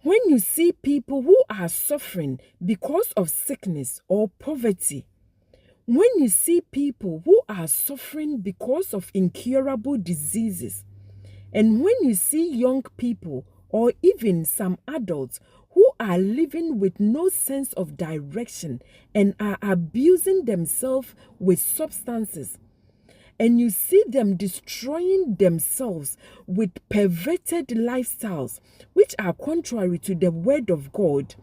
When you see people who are suffering because of sickness or poverty, when you see people who are suffering because of incurable diseases, and when you see young people or even some adults who are living with no sense of direction and are abusing themselves with substances, and you see them destroying themselves with perverted lifestyles which are contrary to the word of God,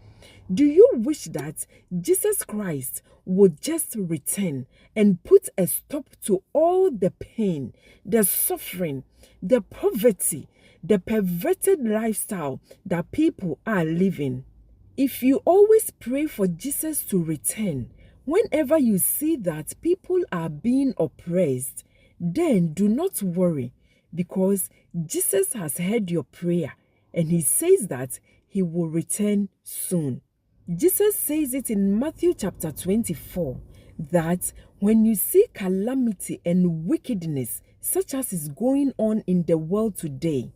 do you wish that Jesus Christ would just return and put a stop to all the pain, the suffering, the poverty, the perverted lifestyle that people are living? If you always pray for Jesus to return, whenever you see that people are being oppressed, then do not worry, because Jesus has heard your prayer and he says that he will return soon. Jesus says it in Matthew chapter 24 that when you see calamity and wickedness such as is going on in the world today,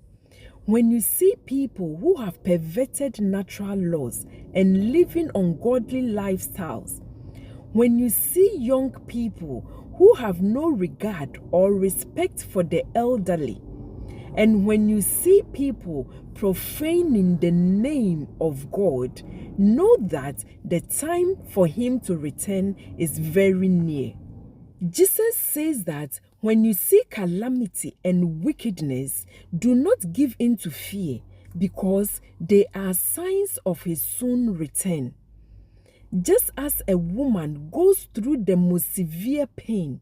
when you see people who have perverted natural laws and living ungodly lifestyles, when you see young people who have no regard or respect for the elderly, and when you see people profaning the name of God, know that the time for him to return is very near. Jesus says that when you see calamity and wickedness, do not give in to fear, because they are signs of his soon return. Just as a woman goes through the most severe pain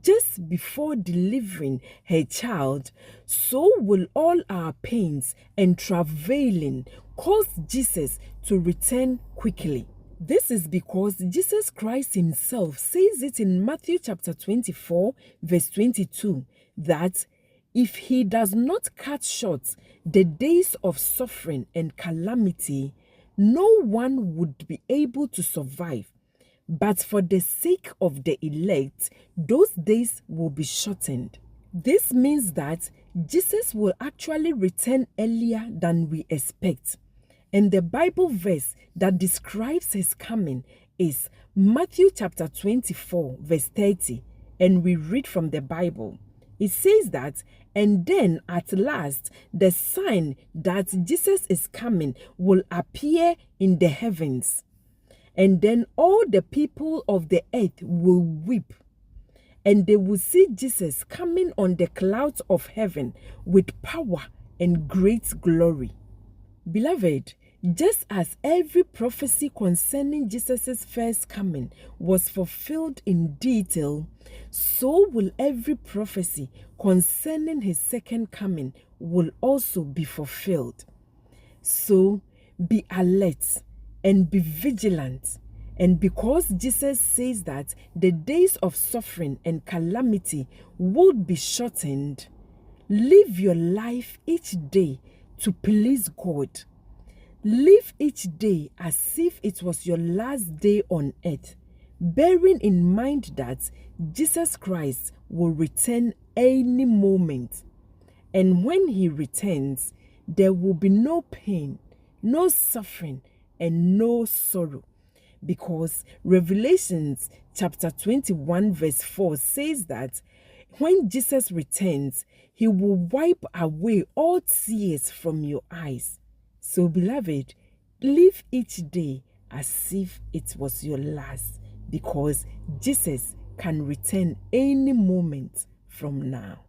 just before delivering her child, so will all our pains and travailing cause Jesus to return quickly. This is because Jesus Christ himself says it in Matthew chapter 24 verse 22 that if he does not cut short the days of suffering and calamity, no one would be able to survive. But for the sake of the elect, those days will be shortened. This means that Jesus will actually return earlier than we expect. And the Bible verse that describes his coming is Matthew chapter 24 verse 30. And we read from the Bible. It says that, and then at last the sign that Jesus is coming will appear in the heavens. And then all the people of the earth will weep. And they will see Jesus coming on the clouds of heaven with power and great glory. Beloved, just as every prophecy concerning Jesus' first coming was fulfilled in detail, so will every prophecy concerning his second coming will also be fulfilled. So be alert and be vigilant. And because Jesus says that the days of suffering and calamity would be shortened, live your life each day to please God. Live each day as if it was your last day on earth, bearing in mind that Jesus Christ will return any moment. And when he returns, there will be no pain, no suffering, and no sorrow. Because Revelations chapter 21 verse 4 says that when Jesus returns, he will wipe away all tears from your eyes. So, beloved, live each day as if it was your last, because Jesus can return any moment from now.